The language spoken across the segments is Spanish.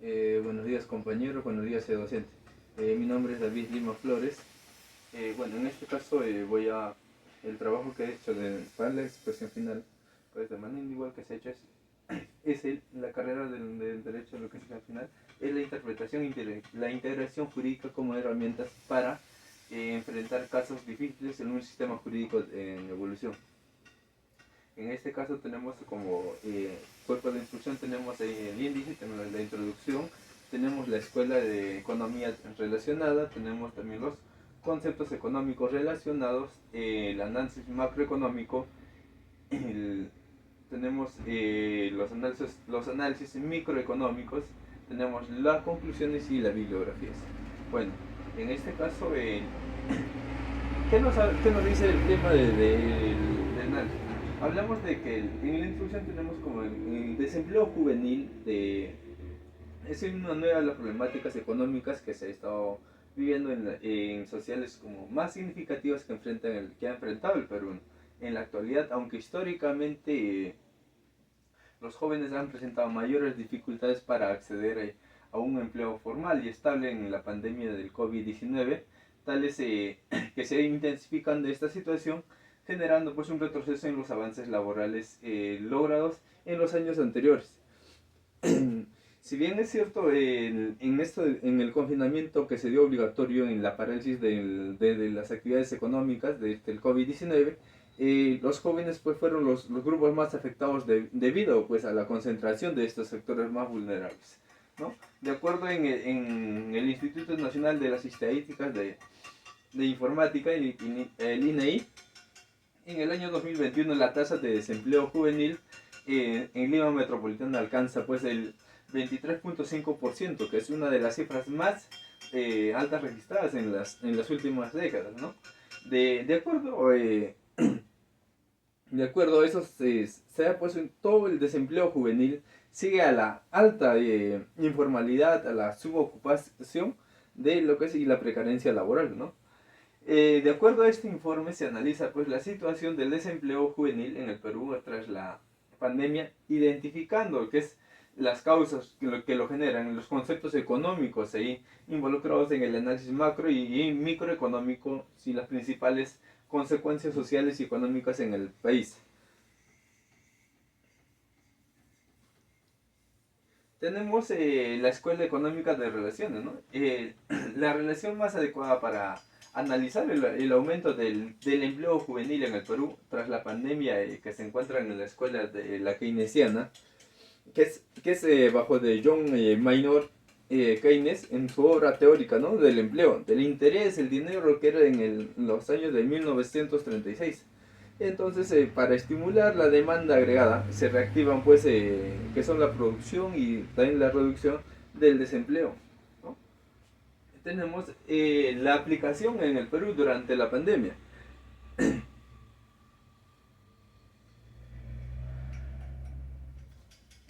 Buenos días compañero, buenos días docente. Mi nombre es David Lima Flores. En este caso el trabajo que he hecho para la expresión final, pues de manera igual que se ha hecho la carrera del derecho de lo que es al final, es la interpretación, la integración jurídica como herramientas para enfrentar casos difíciles en un sistema jurídico en evolución. En este caso tenemos como cuerpo de instrucción, tenemos ahí el índice, tenemos la introducción, tenemos la escuela de economía relacionada, tenemos también los conceptos económicos relacionados, el análisis macroeconómico, tenemos los análisis microeconómicos, tenemos las conclusiones y las bibliografías. Bueno, en este caso, ¿qué nos dice el tema del análisis? Hablamos de que en la introducción tenemos como el desempleo juvenil, es una nueva de las problemáticas económicas que se ha estado viviendo en sociales como más significativas que ha enfrentado el Perú en la actualidad, aunque históricamente los jóvenes han presentado mayores dificultades para acceder a un empleo formal y estable en la pandemia del COVID-19, tales que se intensifican de esta situación, generando pues un retroceso en los avances laborales logrados en los años anteriores. Si bien es cierto, en el confinamiento que se dio obligatorio en la parálisis de las actividades económicas del COVID-19, los jóvenes pues fueron los grupos más afectados debido pues a la concentración de estos sectores más vulnerables, ¿no? De acuerdo en el Instituto Nacional de las Estadísticas de Informática, el INEI, en el año 2021 la tasa de desempleo juvenil en Lima Metropolitana alcanza pues el 23.5%, que es una de las cifras más altas registradas en las últimas décadas, ¿no? De acuerdo, de acuerdo a eso, se ha puesto en todo el desempleo juvenil, sigue a la alta informalidad, a la subocupación de lo que es y la precarencia laboral, ¿no? De acuerdo a este informe se analiza pues la situación del desempleo juvenil en el Perú tras la pandemia, identificando qué es las causas que lo generan, los conceptos económicos ahí involucrados en el análisis macro y microeconómico y las principales consecuencias sociales y económicas en el país. Tenemos la Escuela Económica de Relaciones, ¿no? La relación más adecuada para analizar el aumento del empleo juvenil en el Perú tras la pandemia que se encuentra en la escuela de la keynesiana, que es bajo de John Maynard Keynes en su obra teórica, ¿no? Del empleo, del interés, el dinero, que era en los años de 1936. Entonces, para estimular la demanda agregada, se reactivan, pues, que son la producción y también la reducción del desempleo, ¿no? Tenemos la aplicación en el Perú durante la pandemia.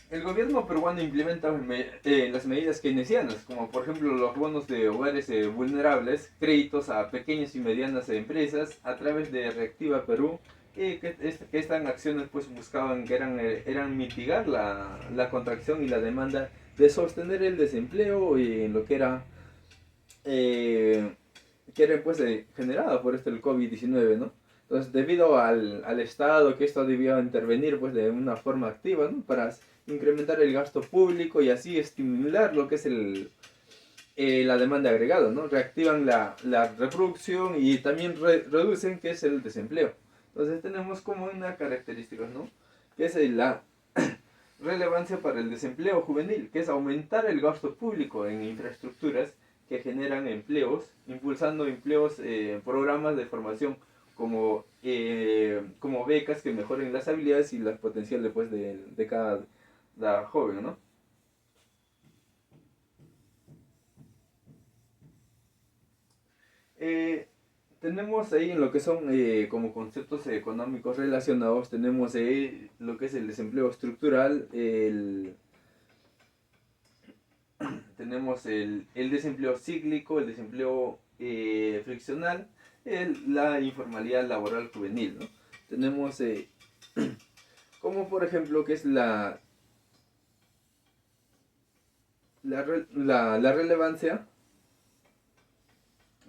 El gobierno peruano implementa las medidas keynesianas, como por ejemplo los bonos de hogares vulnerables, créditos a pequeñas y medianas empresas a través de Reactiva Perú, que estas acciones pues buscaban que eran mitigar la contracción y la demanda de sostener el desempleo y lo eh, que era pues generado por esto el COVID-19, ¿no? Entonces, debido al Estado, que esto debió intervenir pues de una forma activa, ¿no? Para incrementar el gasto público y así estimular lo que es la demanda agregada, ¿no? Reactivan la reproducción y también reducen que es el desempleo. Entonces tenemos como una característica, ¿no? Que es la relevancia para el desempleo juvenil, que es aumentar el gasto público en infraestructuras que generan empleos, impulsando empleos, programas de formación como becas que mejoren las habilidades y las potenciales pues, de cada joven, ¿no? Eh, Tenemos ahí en lo que son como conceptos económicos relacionados, tenemos lo que es el desempleo estructural, tenemos el desempleo cíclico, el desempleo friccional, la informalidad laboral juvenil, ¿no? Tenemos como por ejemplo que es la relevancia,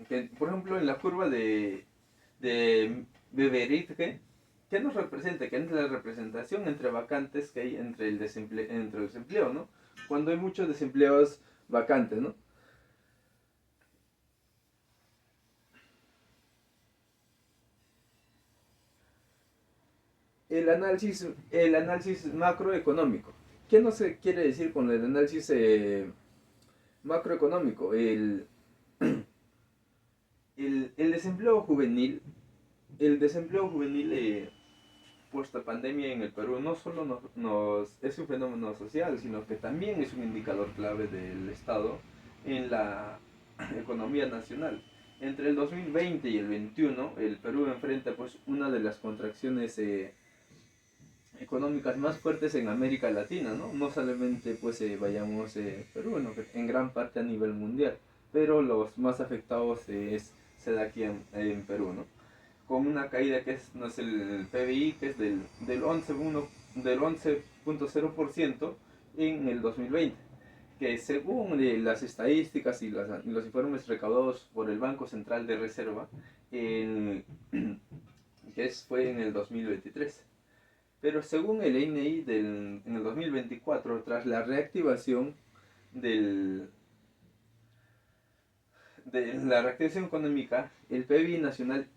que por ejemplo en la curva de Beveridge, ¿qué nos representa? ¿Qué es la representación entre vacantes que hay entre el desempleo, ¿no? Cuando hay muchos desempleados vacantes, ¿no? El análisis macroeconómico. ¿Qué no se quiere decir con el análisis macroeconómico? El desempleo juvenil, el desempleo juvenil post pandemia en el Perú no solo es un fenómeno social, sino que también es un indicador clave del Estado en la economía nacional. Entre el 2020 y el 2021, el Perú enfrenta pues una de las contracciones económicas más fuertes en América Latina, ¿no? No solamente pues vayamos Perú, ¿no? En gran parte a nivel mundial, pero los más afectados se da aquí en Perú, ¿no? Con una caída que no es el PBI, que es del 11.0% en el 2020, que según las estadísticas y los informes recaudados por el Banco Central de Reserva, en, fue en el 2023. Pero según el INEI en el 2024, tras la reactivación del, de la reactivación económica, el PIB nacional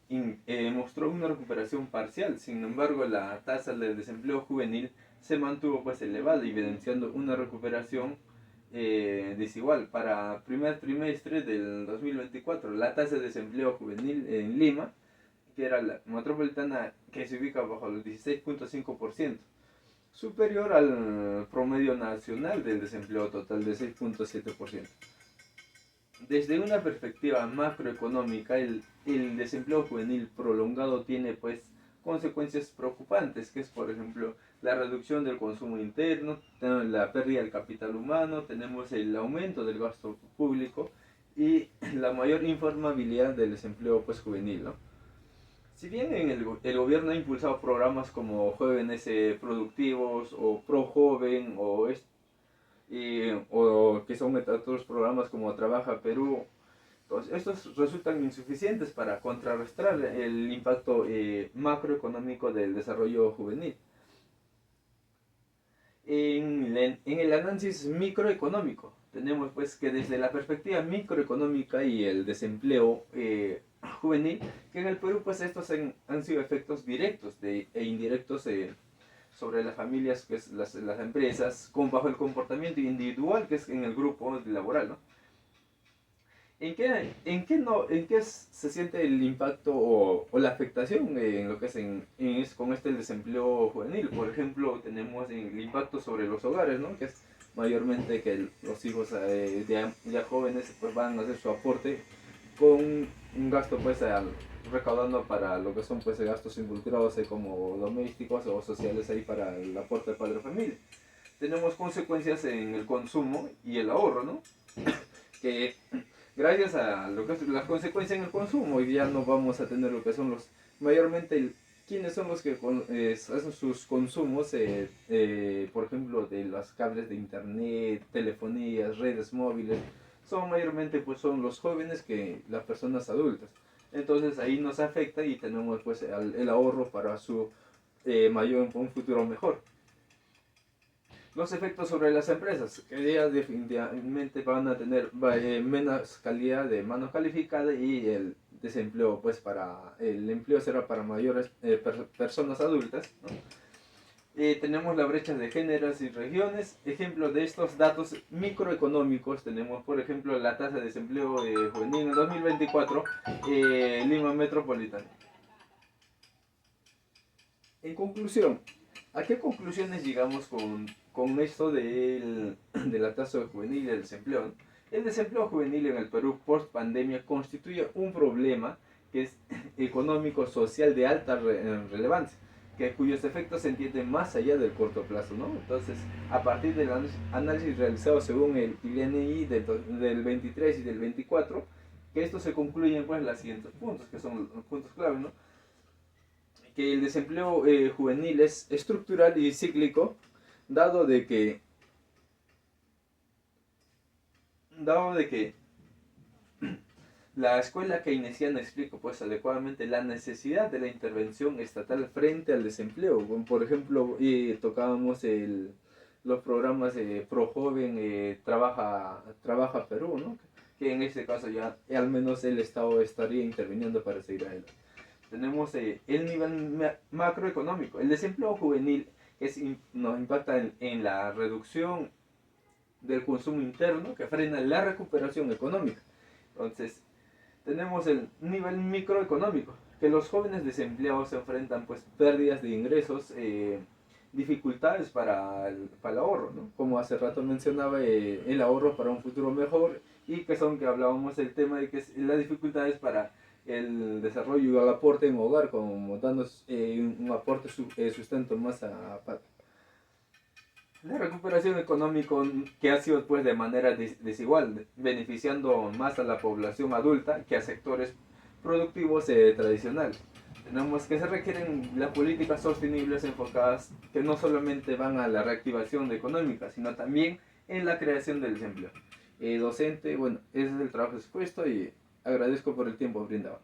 mostró una recuperación parcial. Sin embargo, la tasa de desempleo juvenil se mantuvo pues elevada, evidenciando una recuperación desigual. Para primer trimestre del 2024, la tasa de desempleo juvenil en Lima, que era la metropolitana, que se ubica bajo el 16.5%, superior al promedio nacional del desempleo total de 6.7%. Desde una perspectiva macroeconómica, el desempleo juvenil prolongado tiene pues consecuencias preocupantes, que es por ejemplo la reducción del consumo interno, la pérdida del capital humano, tenemos el aumento del gasto público y la mayor informabilidad del desempleo pues juvenil, ¿no? Si bien el gobierno ha impulsado programas como Jóvenes Productivos o Pro Joven o que son otros programas como Trabaja Perú, entonces, estos resultan insuficientes para contrarrestar el impacto macroeconómico del desarrollo juvenil. En el análisis microeconómico, tenemos pues que desde la perspectiva microeconómica y el desempleo juvenil, que en el Perú pues estos han sido efectos directos e indirectos sobre las familias, que es las empresas, con bajo el comportamiento individual, que es en el grupo laboral, ¿no? ¿En qué se siente el impacto o la afectación en lo que con este desempleo juvenil? Por ejemplo, tenemos el impacto sobre los hogares, ¿no? Que es mayormente que los hijos ya jóvenes pues van a hacer su aporte con un gasto pues recaudando para lo que son pues gastos involucrados como domésticos o sociales ahí para el aporte de padre de familia. Tenemos consecuencias en el consumo y el ahorro, ¿no? Que gracias a lo que es las consecuencias en el consumo, hoy día no vamos a tener lo que son mayormente, ¿quiénes son los que hacen sus consumos, por ejemplo, de los cables de internet, telefonías, redes móviles? Son mayormente, pues, son los jóvenes que las personas adultas. Entonces ahí nos afecta y tenemos, pues, el ahorro para un futuro mejor. Los efectos sobre las empresas, que ya definitivamente van a tener menos calidad de mano calificada y el desempleo, pues el empleo será para mayores personas adultas, ¿no? Tenemos la brecha de géneros y regiones. Ejemplo de estos datos microeconómicos, tenemos por ejemplo la tasa de desempleo juvenil en 2024, Lima Metropolitana. En conclusión, ¿a qué conclusiones llegamos con esto de la tasa juvenil y el desempleo? El desempleo juvenil en el Perú post pandemia constituye un problema que es económico social de alta relevancia, cuyos efectos se entienden más allá del corto plazo, ¿no? Entonces, a partir del análisis realizado según el INEI del 23 y del 24, que esto se concluyen pues los siguientes puntos, que son los puntos clave, ¿no? Que el desempleo juvenil es estructural y cíclico, dado de que dado de que la escuela keynesiana explica pues adecuadamente la necesidad de la intervención estatal frente al desempleo. Por ejemplo, tocábamos los programas Pro Joven, Trabaja Perú, ¿no? Que en este caso ya al menos el Estado estaría interviniendo para seguir adelante. Tenemos el nivel macroeconómico, el desempleo juvenil que nos impacta en la reducción del consumo interno que frena la recuperación económica. Entonces, tenemos el nivel microeconómico, que los jóvenes desempleados se enfrentan pues pérdidas de ingresos, dificultades para el ahorro, ¿no? Como hace rato mencionaba, el ahorro para un futuro mejor, y que son que hablábamos del tema de que las dificultades para el desarrollo y el aporte en hogar, como dando un aporte sustento más a la recuperación económica que ha sido pues de manera desigual, beneficiando más a la población adulta que a sectores productivos tradicionales. Tenemos que se requieren las políticas sostenibles enfocadas que no solamente van a la reactivación económica, sino también en la creación del desempleo. Docente, bueno, ese es el trabajo expuesto y agradezco por el tiempo brindado.